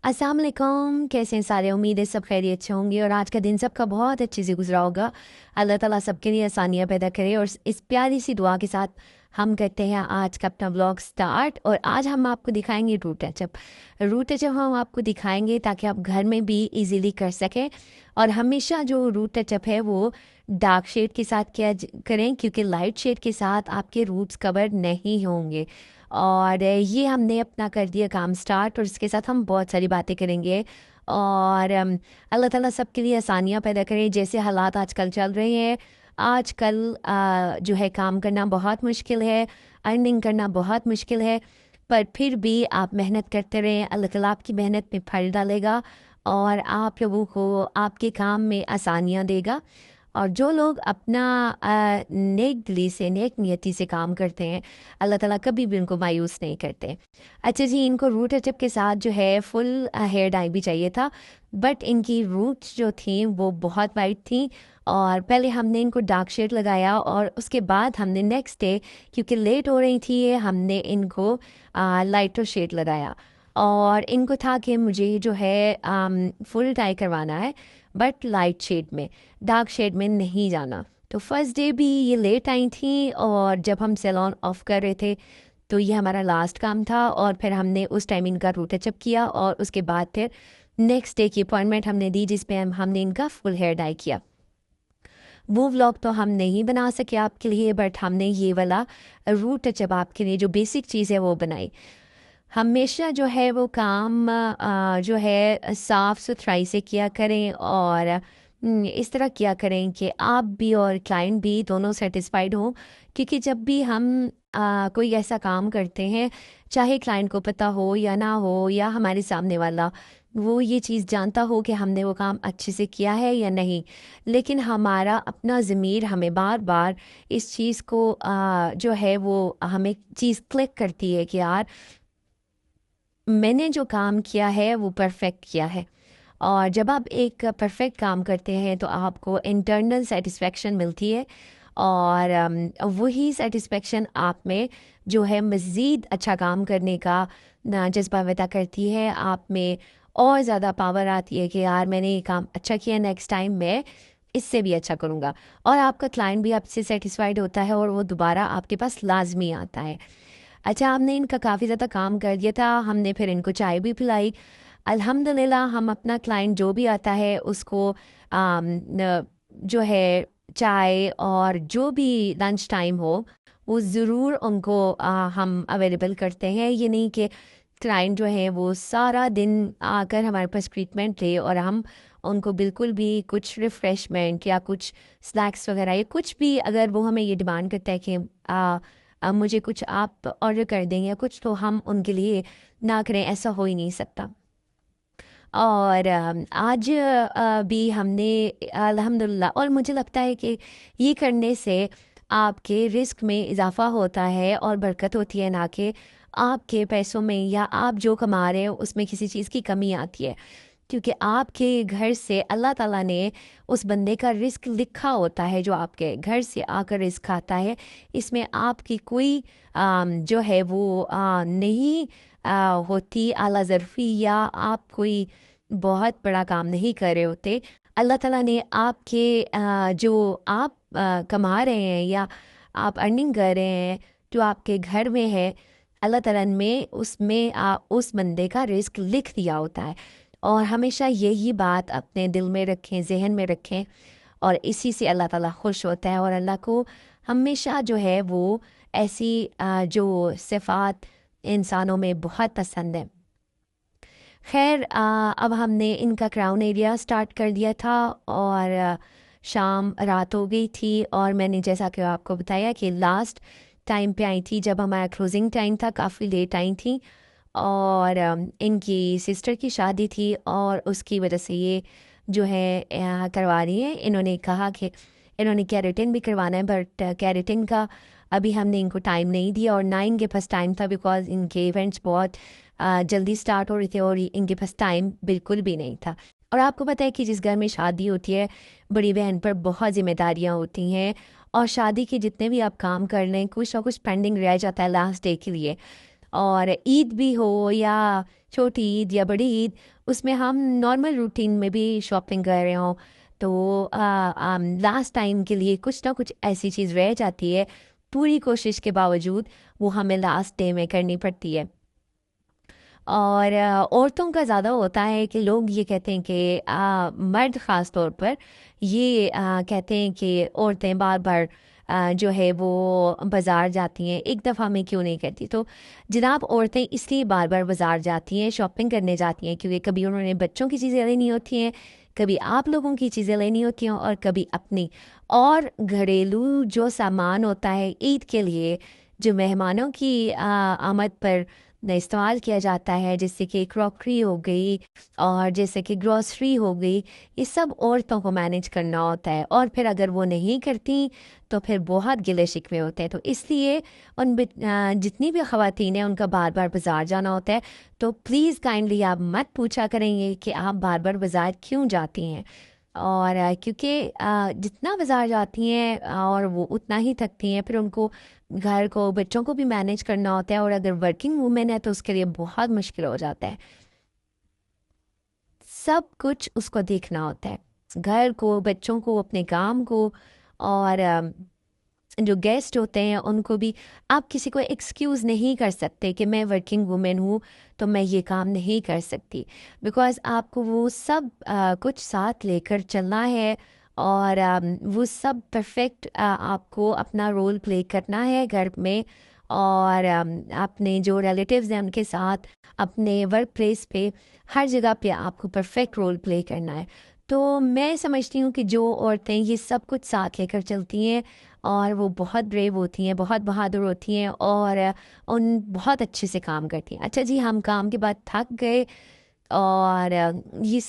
अस्सलाम वालेकुम। कैसे हैं सारे? उम्मीद है सब खैरियत से होंगे और आज का दिन सबका बहुत अच्छे से गुजरा होगा। अल्लाह ताला सबके लिए आसानियाँ पैदा करे और इस प्यारी सी दुआ के साथ हम करते हैं आज का अपना व्लॉग स्टार्ट। और आज हम आपको दिखाएंगे रूट टचअप। रूट टचअप हम आपको दिखाएंगे ताकि आप घर में भी इजीली कर सकें। और हमेशा जो रूट टचअप है वो डार्क शेड के साथ करें, क्योंकि लाइट शेड के साथ आपके रूट्स कवर नहीं होंगे। और ये हमने अपना कर दिया काम स्टार्ट और इसके साथ हम बहुत सारी बातें करेंगे। और अल्लाह ताला सबके लिए आसानियाँ पैदा करे। जैसे हालात आजकल चल रहे हैं, आजकल जो है काम करना बहुत मुश्किल है, अर्निंग करना बहुत मुश्किल है। पर फिर भी आप मेहनत करते रहें, अल्लाह ताला आपकी मेहनत में फल डालेगा और आप लोगों को आपके काम में आसानियाँ देगा। और जो लोग अपना नेक दिली से नेक नियति से काम करते हैं, अल्लाह ताला कभी भी उनको मायूस नहीं करते। अच्छा जी, इनको रूट टचअप के साथ जो है फुल हेयर डाई भी चाहिए था, बट इनकी रूट्स जो थी वो बहुत वाइट थी। और पहले हमने इनको डार्क शेड लगाया और उसके बाद हमने नेक्स्ट डे, क्योंकि लेट हो रही थी, हमने इनको लाइटर शेड लगाया। और इनको था कि मुझे जो है फुल डाई करवाना है, बट लाइट शेड में, डार्क शेड में नहीं जाना। तो फर्स्ट डे भी ये लेट आई थी और जब हम सैलून ऑफ कर रहे थे तो ये हमारा लास्ट काम था। और फिर हमने उस टाइम इनका रूट टचअप किया और उसके बाद फिर नेक्स्ट डे की अपॉइंटमेंट हमने दी जिसपे हमने इनका फुल हेयर डाई किया। वो व्लॉग तो हम नहीं बना सके आपके लिए, बट हमने ये वाला रूट टचअप आपके लिए जो बेसिक चीज़ है वो बनाई। हमेशा जो है वो काम जो है साफ़ सुथराई से किया करें और इस तरह किया करें कि आप भी और क्लाइंट भी दोनों सेटिस्फाइड हों। क्योंकि जब भी हम कोई ऐसा काम करते हैं, चाहे क्लाइंट को पता हो या ना हो, या हमारे सामने वाला वो ये चीज़ जानता हो कि हमने वो काम अच्छे से किया है या नहीं, लेकिन हमारा अपना ज़मीर हमें बार बार इस चीज़ को जो है वो हमें चीज़ क्लिक करती है कि यार मैंने जो काम किया है वो परफेक्ट किया है। और जब आप एक परफेक्ट काम करते हैं तो आपको इंटरनल सेटिस्फेक्शन मिलती है। और वही सेटिस्फेक्शन आप में जो है मज़ीद अच्छा काम करने का जज्बा पैदा करती है। आप में और ज़्यादा पावर आती है कि यार मैंने ये काम अच्छा किया, नेक्स्ट टाइम मैं इससे भी अच्छा करूँगा। और आपका क्लाइंट भी आपसे सेटिस्फाइड होता है और वो दोबारा आपके पास लाजमी आता है। अच्छा, हमने इनका काफ़ी ज़्यादा काम कर दिया था, हमने फिर इनको चाय भी पिलाई। अल्हम्दुलिल्लाह हम अपना क्लाइंट जो भी आता है उसको जो है चाय और जो भी लंच टाइम हो वो ज़रूर उनको हम अवेलेबल करते हैं। ये नहीं कि क्लाइंट जो है वो सारा दिन आकर हमारे पास ट्रीटमेंट ले और हम उनको बिल्कुल भी कुछ रिफ़्रेशमेंट या कुछ स्नैक्स वगैरह या कुछ भी, अगर वो हमें ये डिमांड करता है कि अब मुझे कुछ आप ऑर्डर कर दें या कुछ, तो हम उनके लिए ना करें, ऐसा हो ही नहीं सकता। और आज भी हमने अल्हम्दुलिल्लाह, और मुझे लगता है कि ये करने से आपके रिस्क में इजाफा होता है और बरकत होती है, ना कि आपके पैसों में या आप जो कमा रहे हो उसमें किसी चीज़ की कमी आती है। क्योंकि आपके घर से अल्लाह ताला ने उस बंदे का रिस्क लिखा होता है जो आपके घर से आकर रिस्क खाता है। इसमें आपकी कोई जो है वो नहीं होती आला ज़रफ़ी, या आप कोई बहुत बड़ा काम नहीं कर रहे होते। अल्लाह ताला ने आपके जो आप कमा रहे हैं या आप अर्निंग कर रहे हैं जो आपके घर में है, अल्लाह ताला ने उसमें उस बंदे का रिस्क लिख दिया होता है। और हमेशा यही बात अपने दिल में रखें, जहन में रखें, और इसी से अल्लाह ताला खुश होता है। और अल्लाह को हमेशा जो है वो ऐसी जो सिफ़ात इंसानों में बहुत पसंद है। खैर अब हमने इनका क्राउन एरिया स्टार्ट कर दिया था और शाम रात हो गई थी। और मैंने जैसा कि आपको बताया कि लास्ट टाइम पे आई थी जब हमारा क्लोजिंग टाइम था, काफ़ी लेट आई थी। और इनकी सिस्टर की शादी थी और उसकी वजह से ये जो है करवा रही है। इन्होंने कहा कि इन्होंने कैरेटिन भी करवाना है, बट कैरेटिन का अभी हमने इनको टाइम नहीं दिया और ना इनके पास टाइम था, बिकॉज इनके इवेंट्स बहुत जल्दी स्टार्ट हो रहे थे और इनके पास टाइम बिल्कुल भी नहीं था। और आपको पता है कि जिस घर में शादी होती है, बड़ी बहन पर बहुत जिम्मेदारियां होती हैं और शादी के जितने भी आप काम कर लें कुछ ना कुछ पेंडिंग रह जाता है लास्ट डे के लिए। और ईद भी हो या छोटी ईद या बड़ी ईद, उसमें हम नॉर्मल रूटीन में भी शॉपिंग कर रहे हों, तो लास्ट टाइम के लिए कुछ ना कुछ ऐसी चीज़ रह जाती है, पूरी कोशिश के बावजूद वो हमें लास्ट डे में करनी पड़ती है। और औरतों का ज़्यादा होता है कि लोग ये कहते हैं कि मर्द ख़ास तौर पर ये कहते हैं कि औरतें बार बार जो है वो बाज़ार जाती हैं, एक दफ़ा में क्यों नहीं करती। तो जनाब, औरतें इसलिए बार बार बाज़ार जाती हैं, शॉपिंग करने जाती हैं, क्योंकि कभी उन्होंने बच्चों की चीज़ें लेनी होती हैं, कभी आप लोगों की चीज़ें लेनी होती हैं, और कभी अपनी। और घरेलू जो सामान होता है ईद के लिए, जो मेहमानों की आमद पर इस्तेमाल किया जाता है, जैसे कि क्रॉकरी हो गई और जैसे कि ग्रॉसरी हो गई, ये सब औरतों को मैनेज करना होता है। और फिर अगर वो नहीं करती तो फिर बहुत गिले शिकवे होते हैं। तो इसलिए जितनी भी ख़वातीन हैं उनका बार बार बाज़ार जाना होता है। तो प्लीज़ काइंडली आप मत पूछा करेंगे कि आप बार बार बाज़ार क्यों जाती हैं। और क्योंकि जितना बाज़ार जाती हैं और वो उतना ही थकती हैं, फिर उनको घर को, बच्चों को भी मैनेज करना होता है, और अगर वर्किंग वूमेन है तो उसके लिए बहुत मुश्किल हो जाता है। सब कुछ उसको देखना होता है, घर को, बच्चों को, अपने काम को, और जो गेस्ट होते हैं उनको भी। आप किसी को एक्सक्यूज़ नहीं कर सकते कि मैं वर्किंग वुमेन हूँ तो मैं ये काम नहीं कर सकती, बिकॉज़ आपको वो सब कुछ साथ लेकर चलना है, और वो सब परफेक्ट आपको अपना रोल प्ले करना है घर में, और अपने जो रिलेटिव्स हैं उनके साथ, अपने वर्क प्लेस पे, हर जगह पे आपको परफेक्ट रोल प्ले करना है। तो मैं समझती हूँ कि जो औरतें ये सब कुछ साथ लेकर चलती हैं, और वो बहुत ब्रेव होती हैं, बहुत बहादुर होती हैं, और उन बहुत अच्छे से काम करती हैं। अच्छा जी, हम काम के बाद थक गए, और ये